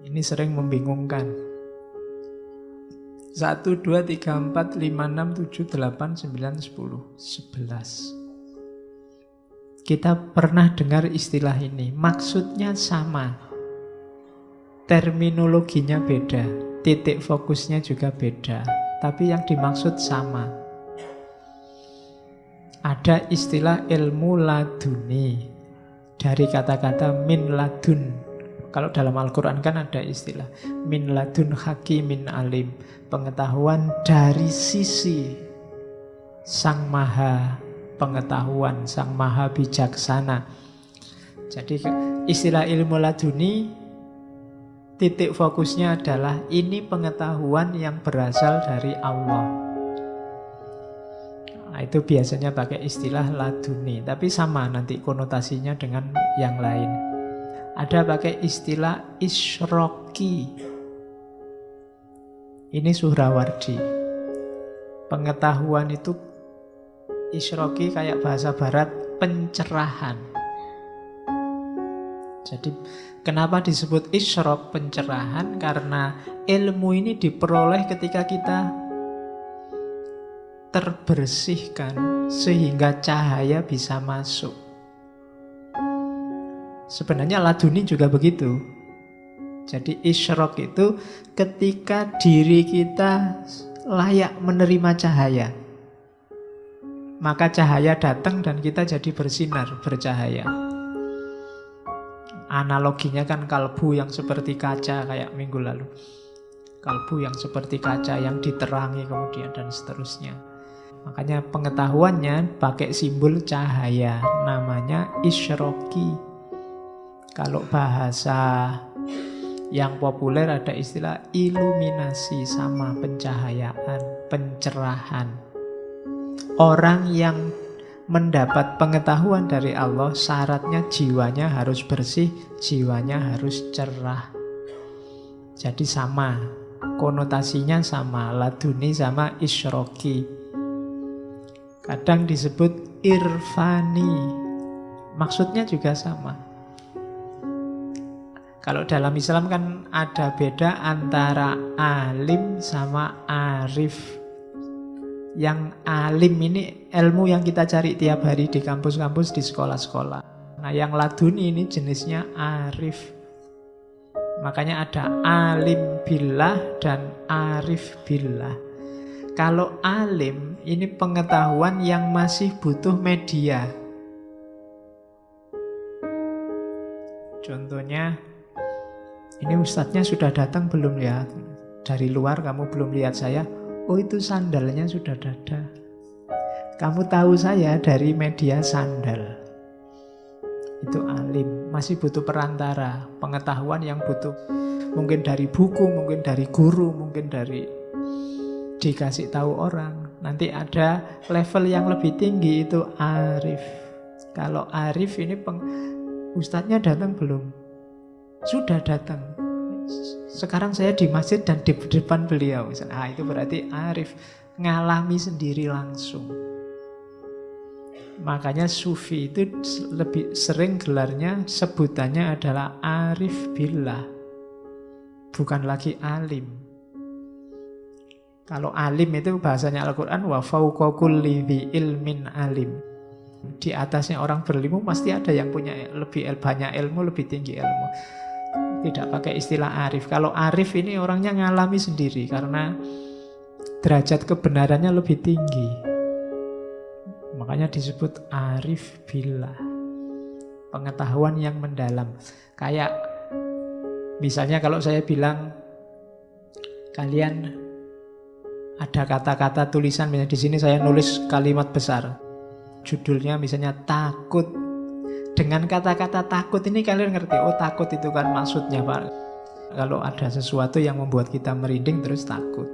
Ini sering membingungkan. 1, 2, 3, 4, 5, 6, 7, 8, 9, 10, 11. Kita pernah dengar istilah ini. Maksudnya sama. Terminologinya beda. Titik fokusnya juga beda. Tapi yang dimaksud sama. Ada istilah ilmu laduni. Dari kata-kata min ladun. Kalau dalam Al-Quran kan ada istilah min ladun hakimin alim. Pengetahuan dari sisi Sang Maha Pengetahuan, Sang Maha Bijaksana. Jadi istilah ilmu laduni, titik fokusnya adalah ini pengetahuan yang berasal dari Allah. Nah, itu biasanya pakai istilah laduni. Tapi sama nanti konotasinya dengan yang lain. Ada pakai istilah isroki. Ini Suhrawardi. Pengetahuan itu isroki kayak bahasa barat pencerahan. Jadi kenapa disebut isrok pencerahan? Karena ilmu ini diperoleh ketika kita terbersihkan sehingga cahaya bisa masuk. Sebenarnya laduni juga begitu. Jadi isyrok itu ketika diri kita layak menerima cahaya. Maka cahaya datang dan kita jadi bersinar, bercahaya. Analoginya kan kalbu yang seperti kaca kayak minggu lalu. Kalbu yang seperti kaca yang diterangi kemudian dan seterusnya. Makanya pengetahuannya pakai simbol cahaya. Namanya isyroki. Kalau bahasa yang populer ada istilah iluminasi, sama pencahayaan, pencerahan. Orang yang mendapat pengetahuan dari Allah, syaratnya jiwanya harus bersih, jiwanya harus cerah. Jadi sama, konotasinya sama, laduni sama isyroki. Kadang disebut irfani, maksudnya juga sama. Kalau dalam Islam kan ada beda antara alim sama arif. Yang alim ini ilmu yang kita cari tiap hari di kampus-kampus, di sekolah-sekolah. Nah, yang laduni ini jenisnya arif. Makanya ada alim billah dan arif billah. Kalau alim ini pengetahuan yang masih butuh media. Contohnya, ini ustadznya sudah datang belum ya? Dari luar kamu belum lihat saya. Oh, itu sandalnya sudah ada. Kamu tahu saya dari media sandal. Itu alim. Masih butuh perantara. Pengetahuan yang butuh. Mungkin dari buku, mungkin dari guru, mungkin dari dikasih tahu orang. Nanti ada level yang lebih tinggi, itu arif. Kalau arif ini ustadznya datang belum? Sudah datang. Sekarang saya di masjid dan di depan beliau. Nah, itu berarti arif, ngalami sendiri langsung. Makanya sufi itu lebih sering gelarnya, sebutannya adalah arif billah, bukan lagi alim. Kalau alim itu bahasanya Al-Quran, wa fawqa kulli dzi ilmin alim. Di atasnya orang berilmu pasti ada yang punya lebih banyak ilmu, lebih tinggi ilmu. Tidak pakai istilah arif. Kalau arif ini orangnya ngalami sendiri karena derajat kebenarannya lebih tinggi. Makanya disebut arif billah. Pengetahuan yang mendalam. Kayak misalnya kalau saya bilang kalian ada kata-kata tulisan, misalnya di sini saya nulis kalimat besar. Judulnya misalnya takut. Dengan kata-kata takut ini kalian ngerti, oh takut itu kan maksudnya Pak. Kalau ada sesuatu yang membuat kita merinding terus takut.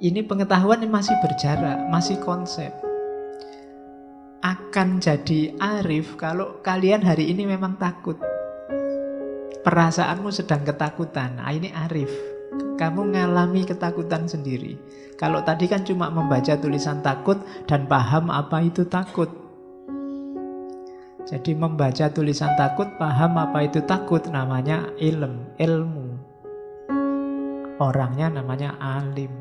Ini pengetahuan yang masih berjarak, masih konsep. Akan jadi arif kalau kalian hari ini memang takut. Perasaanmu sedang ketakutan, nah ini arif. Kamu ngalami ketakutan sendiri. Kalau tadi kan cuma membaca tulisan takut dan paham apa itu takut. Jadi membaca tulisan takut, paham apa itu takut, namanya ilmu. Orangnya namanya alim.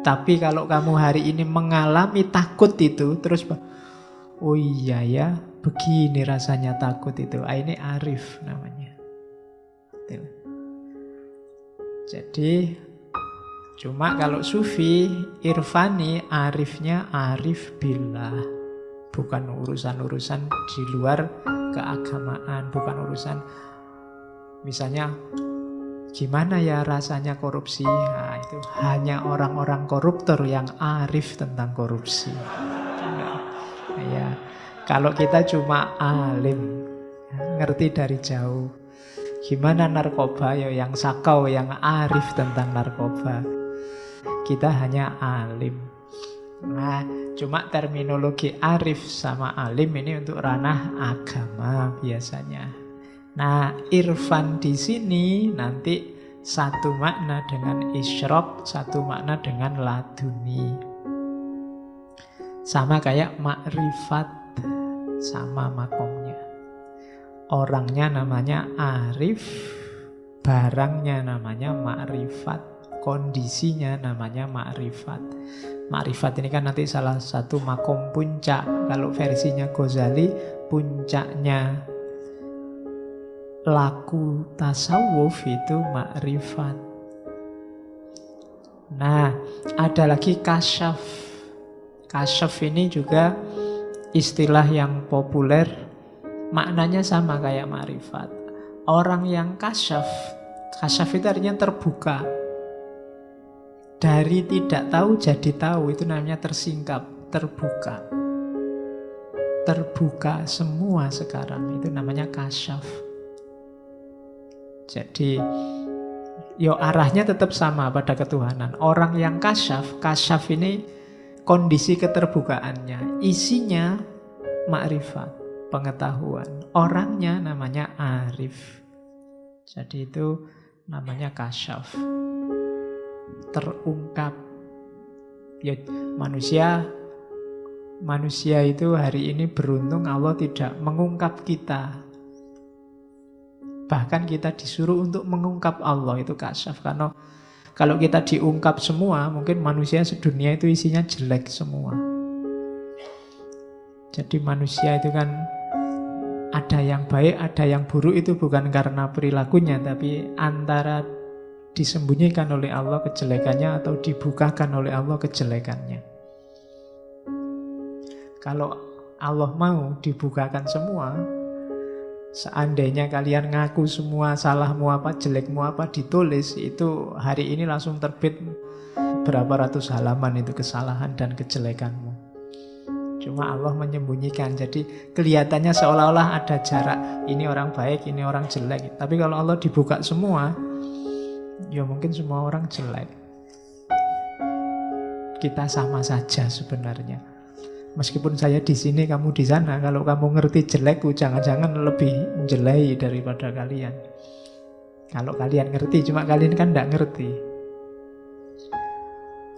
Tapi kalau kamu hari ini mengalami takut itu, terus oh iya ya, begini rasanya takut itu. Ini arif namanya. Jadi cuma kalau sufi, irfani, arifnya arif billah. Bukan urusan-urusan di luar keagamaan. Bukan urusan misalnya gimana ya rasanya korupsi. Nah, itu hanya orang-orang koruptor yang arif tentang korupsi. Ya, kalau kita cuma alim, ngerti dari jauh. Gimana narkoba, ya yang sakau, yang arif tentang narkoba. Kita hanya alim. Nah, cuma terminologi arif sama alim ini untuk ranah agama biasanya. Nah, irfan di sini nanti satu makna dengan isyraq, satu makna dengan laduni. Sama kayak makrifat, sama makomnya. Orangnya namanya arif, barangnya namanya makrifat, kondisinya namanya makrifat. Makrifat ini kan nanti salah satu makom puncak. Kalau versinya Ghazali, puncaknya laku tasawuf itu makrifat. Nah, ada lagi kasyaf. Kasyaf ini juga istilah yang populer. Maknanya sama kayak makrifat. Orang yang kasyaf itu artinya terbuka. Dari tidak tahu jadi tahu, itu namanya tersingkap, terbuka. Terbuka semua sekarang, itu namanya kasyaf. Jadi, arahnya tetap sama pada ketuhanan. Orang yang kasyaf ini kondisi keterbukaannya. Isinya makrifat. Pengetahuan. Orangnya namanya arif. Jadi itu namanya kasyaf. Terungkap. Ya, manusia itu hari ini beruntung Allah tidak mengungkap kita. Bahkan kita disuruh untuk mengungkap Allah, itu kasyaf. Karena kalau kita diungkap semua, mungkin manusia sedunia itu isinya jelek semua. Jadi manusia itu kan ada yang baik, ada yang buruk, itu bukan karena perilakunya, tapi antara disembunyikan oleh Allah kejelekannya atau dibukakan oleh Allah kejelekannya. Kalau Allah mau dibukakan semua, seandainya kalian ngaku semua salahmu apa, jelekmu apa ditulis, itu hari ini langsung terbit berapa ratus halaman itu kesalahan dan kejelekanmu. Cuma Allah menyembunyikan, jadi kelihatannya seolah-olah ada jarak. Ini orang baik, ini orang jelek. Tapi kalau Allah dibuka semua, ya mungkin semua orang jelek. Kita sama saja sebenarnya. Meskipun saya di sini, kamu di sana, kalau kamu ngerti jelekku, jangan-jangan lebih menjelai daripada kalian. Kalau kalian ngerti, cuma kalian kan tidak ngerti.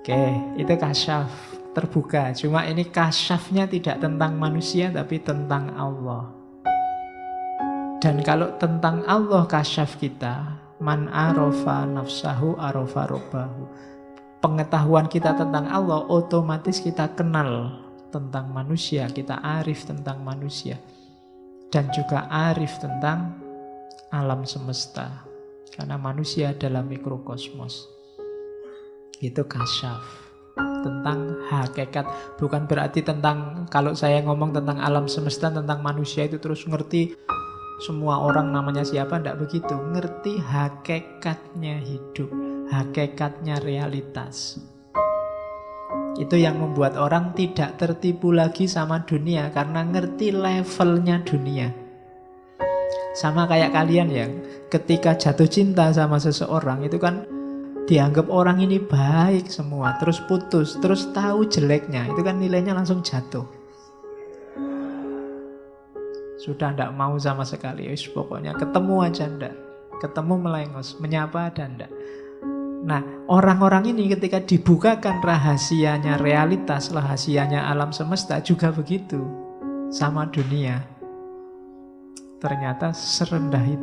Oke, itu kasyaf. Terbuka, cuma ini kasyafnya tidak tentang manusia tapi tentang Allah. Dan kalau tentang Allah kasyaf kita, man arofa nafsahu arofa robbahu. Pengetahuan kita tentang Allah otomatis kita kenal tentang manusia, kita arif tentang manusia. Dan juga arif tentang alam semesta. Karena manusia adalah mikrokosmos. Itu kasyaf. Tentang hakikat. Bukan berarti tentang, kalau saya ngomong tentang alam semesta, tentang manusia itu terus ngerti semua orang namanya siapa, tidak begitu. Ngerti hakikatnya hidup, hakikatnya realitas. Itu yang membuat orang tidak tertipu lagi sama dunia, karena ngerti levelnya dunia. Sama kayak kalian yang ketika jatuh cinta sama seseorang, itu kan dianggap orang ini baik semua, terus putus, terus tahu jeleknya, itu kan nilainya langsung jatuh. Sudah tidak mau sama sekali, pokoknya ketemu aja ndak, ketemu melengos, menyapa ada ndak. Nah, orang-orang ini ketika dibukakan rahasianya realitas, rahasianya alam semesta juga begitu. sama dunia. Ternyata serendah itu